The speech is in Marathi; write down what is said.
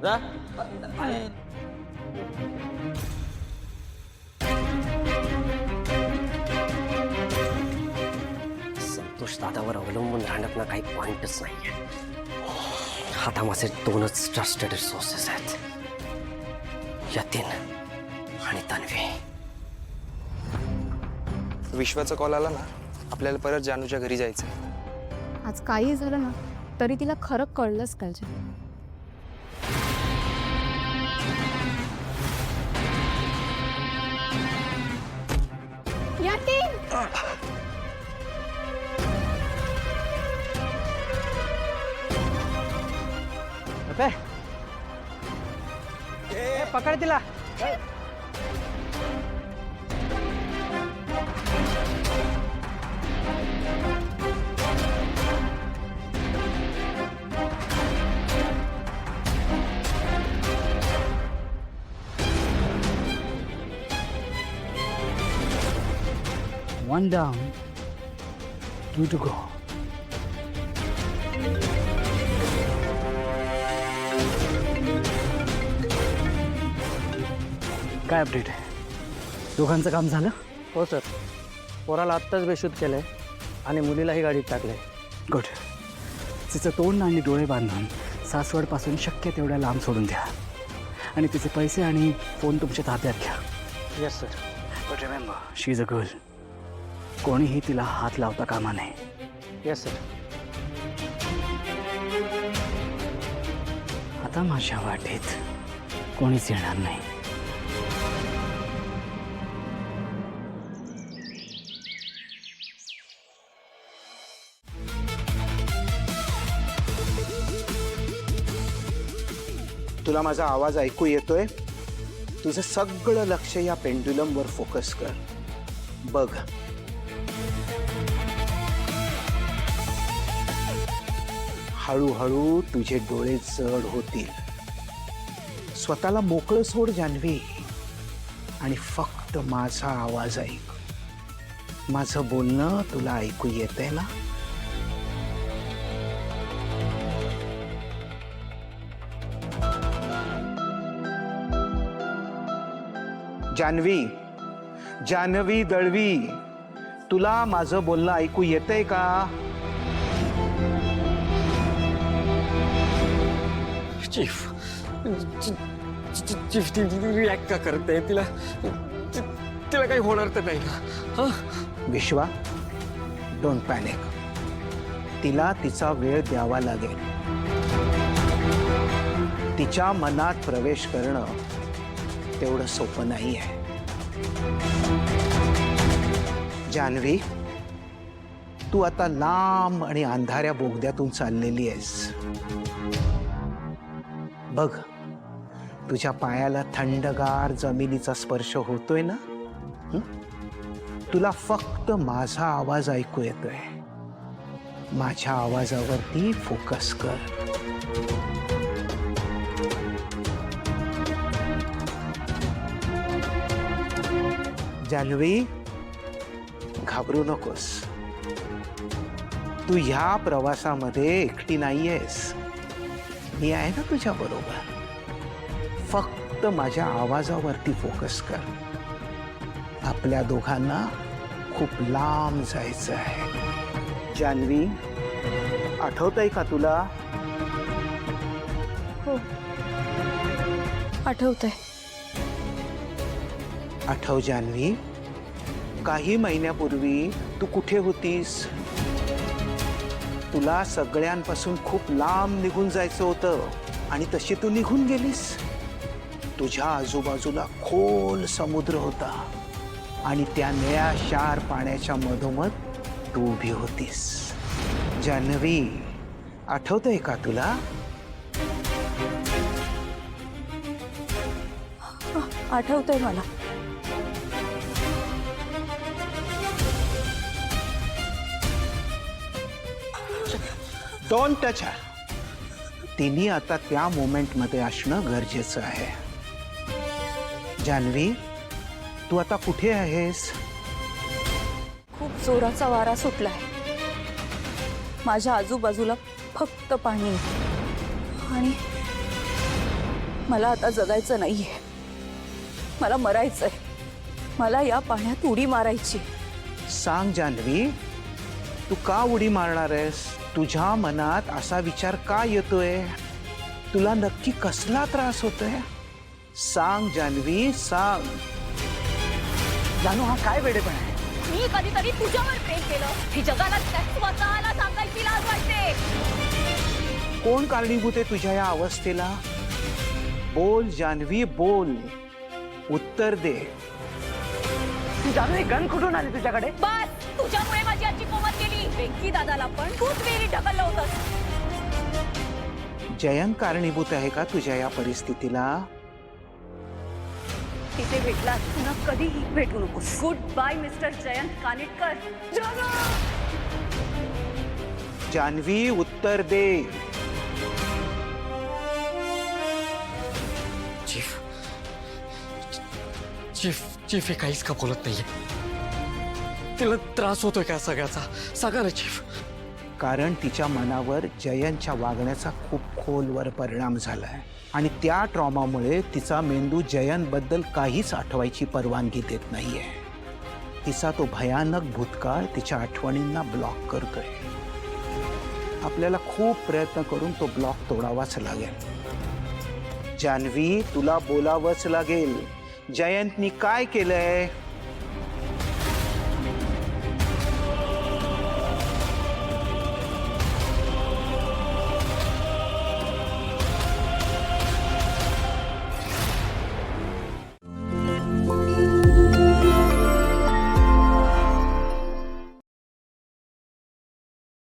जा. संतोष दादावर अवलंबून राहण्यात ना काही पॉइंटच नाहीये. आता माझे दोनच ट्रस्टेड रिसोर्सेस आहेत, यतीन आणि तन्वी. विश्वाचा कॉल आला ना, आपल्याला परत जानूच्या घरी जायचं. आज काही झालं ना तरी तिला खरं कळलंच पाहिजे. पकड तिला. One down, 2 to go. काय अपडेट आहे? दोघांचं काम झालं? हो सर, पोराला आत्ताच बेशुद्ध केलंय आणि मुलीलाही गाडीत टाकलंय. गुड. तिचं तोंड आणि डोळे बांधून सासवडपासून शक्य तेवढ्या लांब सोडून द्या आणि तिचे पैसे आणि फोन तुमच्या ताब्यात घ्या. Yes sir. But remember, she is a girl. कोणीही तिला हात लावता कामा नये. Yes sir. आता माझ्या वाटेत कोणीच येणार नाही. तुला माझा आवाज ऐकू येतोय? तुझं सगळं लक्ष या पेंड्युलमवर फोकस कर. बघ, हळूहळू तुझे डोळे जड होतील. स्वतःला मोकळं सोड जान्हवी आणि फक्त माझा आवाज ऐक. माझं बोलणं तुला ऐकू येतंय ना? जान्हवी, जान्हवी दळवी, तुला माझं बोलणं ऐकू येतंय का? चीफ, चीफ ती रिॲक्ट का करते? तिला तिला काही होणार तर नाही ना? विश्वा, डोंट पॅनिक. तिला तिचा वेळ द्यावा लागेल. तिच्या मनात प्रवेश करणं तेवढं सोपं नाही आहे. जान्हवी, तू आता लांब आणि अंधाऱ्या बोगद्यातून चाललेली आहेस. बघ, तुझ्या पायाला थंडगार जमिनीचा स्पर्श होतोय ना? तुला फक्त माझा आवाज ऐकू येतोय. माझ्या आवाजावरती फोकस कर. जान्हवी, घाबरू नकोस. तू ह्या प्रवासामध्ये एकटी नाहीयेस. मी आहे ना तुझ्या बरोबर. फक्त माझ्या आवाजावरती फोकस कर. आपल्या दोघांना खूप लांब जायचं आहे. जान्हवी, आठवतंय का तुला? हो, आठवतंय. आठव जान्हवी, काही महिन्यापूर्वी तू कुठे होतीस? तुला सगळ्यांपासून खूप लांब निघून जायचं होतं आणि तशी तू निघून गेलीस. तुझ्या आजूबाजूला खोल समुद्र होता आणि त्या निळ्या शार पाण्याच्या मधोमध तू उभी होतीस. जान्हवी, आठवतंय का तुला? आठवतंय मला. Don't touch her. तिने आता त्या मोमेंटमध्ये असणं गरजेचं आहे. जान्हवी, तू आता कुठे आहेस? खूप जोराचा वारा सुटलाय. माझ्या आजूबाजूला फक्त पाणी आणि मला आता जगायचं नाहीये, मला मरायचंय. मला या पाण्यात उडी मारायची. सांग जान्हवी, तू का उडी मारणार आहेस? तुझ्या मनात असा विचार का येतोय? तुला नक्की कसला त्रास होतोय? सांग जान्हवी, सांग. जानू, हा काय वेडेपण आहे? मी कधीतरी तुझ्यावर प्रेम केलं ही जगाला स्वतःला सांगायची लाज वाटते. कोण कारणीभूत आहे तुझ्या या अवस्थेला? बोल जान्हवी, बोल. उत्तर दे. जानू, हे गण कुठून आले तुझ्याकडे? बस, तुझ्यामुळे माझी आजी कोमत गेली. वेंकी दादाला पण तूच वेळी ढकललं होतंस. जयंत कारणीभूत आहे का तुझ्या या परिस्थितीला? तिथे भेटला पुन्हा कधीही भेटू नकोस. Goodbye mister Jayant Kanitkar. Jahnavi, उत्तर दे. चीफ चीफ चीफ हे काहीच का बोलत नाहीये. तिला त्रास होतोय का सगळ्याचा? सांगा ना चीफ. कारण तिच्या मनावर जयंतच्या वागण्याचा खूप खोलवर परिणाम झालाय आणि त्या ट्रॉमामुळे तिचा मेंदू जयंतबद्दल काहीच आठवायची परवानगी देत नाहीये. तिचा तो भयानक भूतकाळ तिच्या आठवणींना ब्लॉक करतोय. आपल्याला खूप प्रयत्न करून तो ब्लॉक तोडावाच लागेल. जान्हवी, तुला बोलावंच लागेल. जयंतनी काय केलंय?